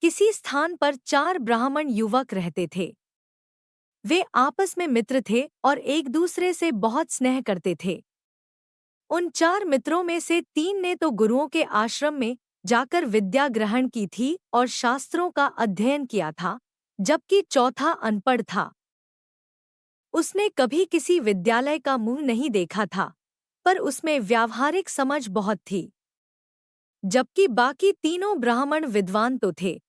किसी स्थान पर 4 ब्राह्मण युवक रहते थे। वे आपस में मित्र थे और एक दूसरे से बहुत स्नेह करते थे। उन 4 मित्रों में से 3 ने तो गुरुओं के आश्रम में जाकर विद्या ग्रहण की थी और शास्त्रों का अध्ययन किया था, जबकि चौथा अनपढ़ था। उसने कभी किसी विद्यालय का मुंह नहीं देखा था, पर उसमें व्यावहारिक समझ बहुत थी। जबकि बाकी तीनों ब्राह्मण विद्वान तो थे,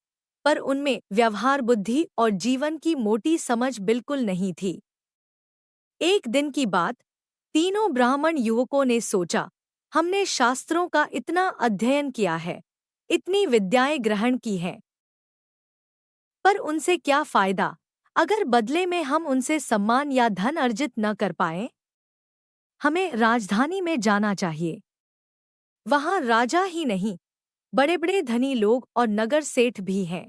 पर उनमें व्यवहार बुद्धि और जीवन की मोटी समझ बिल्कुल नहीं थी। एक दिन की बात, तीनों ब्राह्मण युवकों ने सोचा, हमने शास्त्रों का इतना अध्ययन किया है, इतनी विद्याएं ग्रहण की हैं, पर उनसे क्या फायदा अगर बदले में हम उनसे सम्मान या धन अर्जित न कर पाएं? हमें राजधानी में जाना चाहिए। वहां राजा ही नहीं, बड़े बड़े धनी लोग और नगर सेठ भी हैं।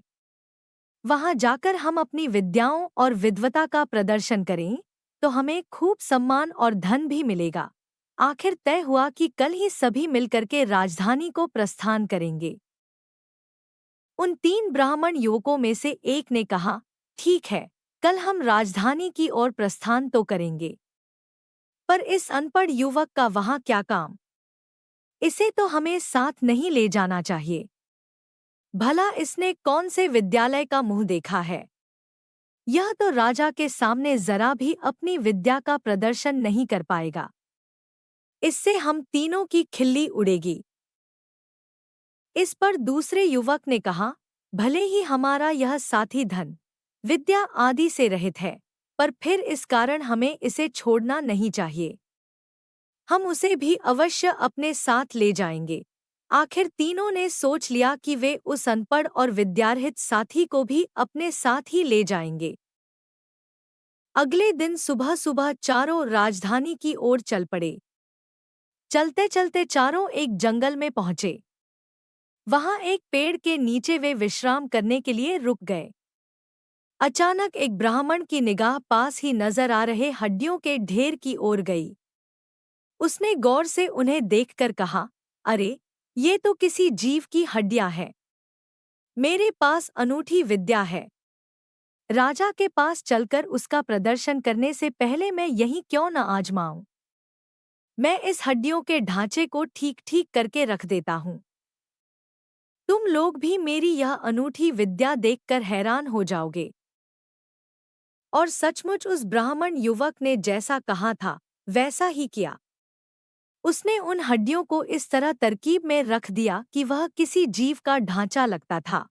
वहां जाकर हम अपनी विद्याओं और विद्वता का प्रदर्शन करें तो हमें खूब सम्मान और धन भी मिलेगा। आखिर तय हुआ कि कल ही सभी मिलकर के राजधानी को प्रस्थान करेंगे। उन 3 ब्राह्मण युवकों में से एक ने कहा, ठीक है, कल हम राजधानी की ओर प्रस्थान तो करेंगे। पर इस अनपढ़ युवक का वहां क्या काम? इसे तो हमें साथ नहीं ले जाना चाहिए। भला इसने कौन से विद्यालय का मुंह देखा है? यह तो राजा के सामने जरा भी अपनी विद्या का प्रदर्शन नहीं कर पाएगा। इससे हम तीनों की खिल्ली उड़ेगी। इस पर दूसरे युवक ने कहा, भले ही हमारा यह साथी धन, विद्या आदि से रहित है, पर फिर इस कारण हमें इसे छोड़ना नहीं चाहिए। हम उसे भी अवश्य अपने साथ ले जाएंगे। आखिर तीनों ने सोच लिया कि वे उस अनपढ़ और विद्यारहित साथी को भी अपने साथ ही ले जाएंगे। अगले दिन सुबह सुबह चारों राजधानी की ओर चल पड़े। चलते चलते चारों एक जंगल में पहुंचे। वहां एक पेड़ के नीचे वे विश्राम करने के लिए रुक गए। अचानक एक ब्राह्मण की निगाह पास ही नजर आ रहे हड्डियों के ढेर की ओर गई। उसने गौर से उन्हें देखकर कहा, अरे, ये तो किसी जीव की हड्डियां हैं। मेरे पास अनूठी विद्या है। राजा के पास चलकर उसका प्रदर्शन करने से पहले मैं यहीं क्यों न आजमाऊं? मैं इस हड्डियों के ढांचे को ठीक ठीक करके रख देता हूं। तुम लोग भी मेरी यह अनूठी विद्या देखकर हैरान हो जाओगे। और सचमुच उस ब्राह्मण युवक ने जैसा कहा था, वैसा ही किया। उसने उन हड्डियों को इस तरह तरकीब में रख दिया कि वह किसी जीव का ढांचा लगता था।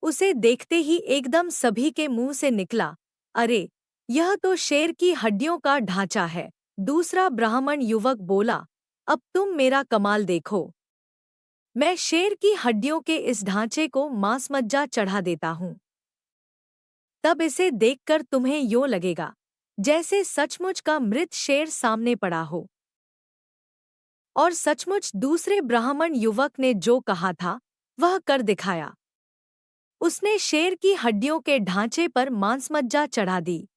उसे देखते ही एकदम सभी के मुंह से निकला, अरे, यह तो शेर की हड्डियों का ढांचा है। दूसरा ब्राह्मण युवक बोला, अब तुम मेरा कमाल देखो। मैं शेर की हड्डियों के इस ढांचे को मांसमज्जा चढ़ा देता हूँ। तब इसे देखकर तुम्हें यूं लगेगा जैसे सचमुच का मृत शेर सामने पड़ा हो। और सचमुच दूसरे ब्राह्मण युवक ने जो कहा था, वह कर दिखाया। उसने शेर की हड्डियों के ढांचे पर मांसमज्जा चढ़ा दी।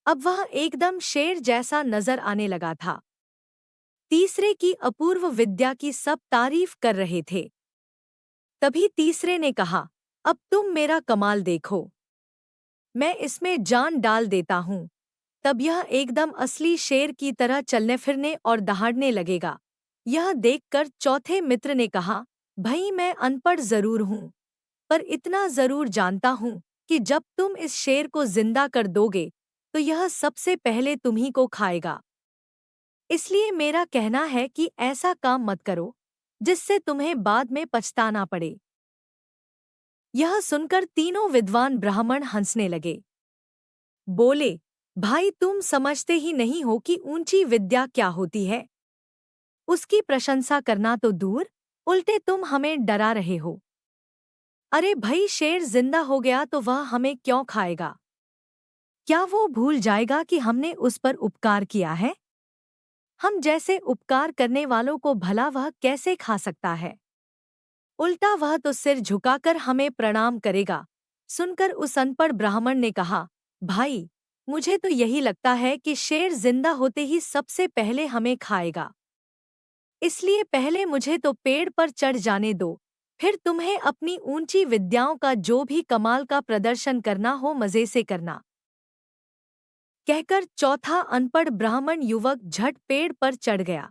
अब वह एकदम शेर जैसा नजर आने लगा था। तीसरे की अपूर्व विद्या की सब तारीफ कर रहे थे। तभी तीसरे ने कहा, अब तुम मेरा कमाल देखो। मैं इसमें जान डाल देता हूँ। तब यह एकदम असली शेर की तरह चलने फिरने और दहाड़ने लगेगा। यह देखकर चौथे मित्र ने कहा, भई मैं अनपढ़ जरूर हूँ, पर इतना जरूर जानता हूँ कि जब तुम इस शेर को जिंदा कर दोगे तो यह सबसे पहले तुम्ही को खाएगा। इसलिए मेरा कहना है कि ऐसा काम मत करो जिससे तुम्हें बाद में पछताना पड़े। यह सुनकर तीनों विद्वान ब्राह्मण हंसने लगे। बोले, भाई तुम समझते ही नहीं हो कि ऊंची विद्या क्या होती है। उसकी प्रशंसा करना तो दूर, उल्टे तुम हमें डरा रहे हो। अरे भाई, शेर जिंदा हो गया तो वह हमें क्यों खाएगा? क्या वो भूल जाएगा कि हमने उस पर उपकार किया है? हम जैसे उपकार करने वालों को भला वह कैसे खा सकता है? उल्टा वह तो सिर झुकाकर हमें प्रणाम करेगा। सुनकर उस अनपढ़ ब्राह्मण ने कहा, भाई, मुझे तो यही लगता है कि शेर जिंदा होते ही सबसे पहले हमें खाएगा। इसलिए पहले मुझे तो पेड़ पर चढ़ जाने दो, फिर तुम्हें अपनी ऊंची विद्याओं का जो भी कमाल का प्रदर्शन करना हो मजे से करना। कहकर चौथा अनपढ़ ब्राह्मण युवक झट पेड़ पर चढ़ गया।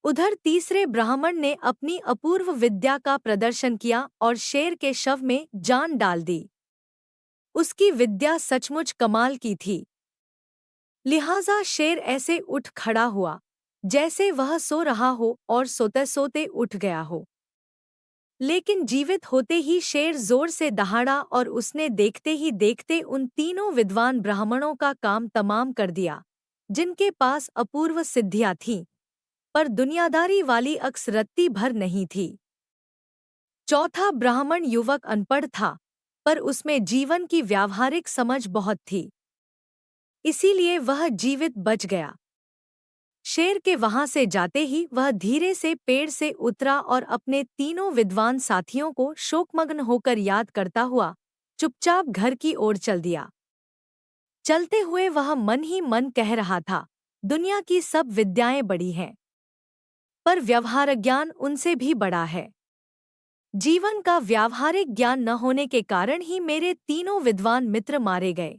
उधर तीसरे ब्राह्मण ने अपनी अपूर्व विद्या का प्रदर्शन किया और शेर के शव में जान डाल दी। उसकी विद्या सचमुच कमाल की थी, लिहाजा शेर ऐसे उठ खड़ा हुआ जैसे वह सो रहा हो और सोते सोते उठ गया हो। लेकिन जीवित होते ही शेर जोर से दहाड़ा और उसने देखते ही देखते उन तीनों विद्वान ब्राह्मणों का काम तमाम कर दिया, जिनके पास अपूर्व सिद्धियां थीं, पर दुनियादारी वाली अक्स रत्ती भर नहीं थी। चौथा ब्राह्मण युवक अनपढ़ था, पर उसमें जीवन की व्यावहारिक समझ बहुत थी, इसीलिए वह जीवित बच गया। शेर के वहां से जाते ही वह धीरे से पेड़ से उतरा और अपने तीनों विद्वान साथियों को शोकमग्न होकर याद करता हुआ चुपचाप घर की ओर चल दिया। चलते हुए वह मन ही मन कह रहा था, दुनिया की सब विद्याएं बड़ी हैं, पर व्यवहार ज्ञान उनसे भी बड़ा है। जीवन का व्यावहारिक ज्ञान न होने के कारण ही मेरे तीनों विद्वान मित्र मारे गए।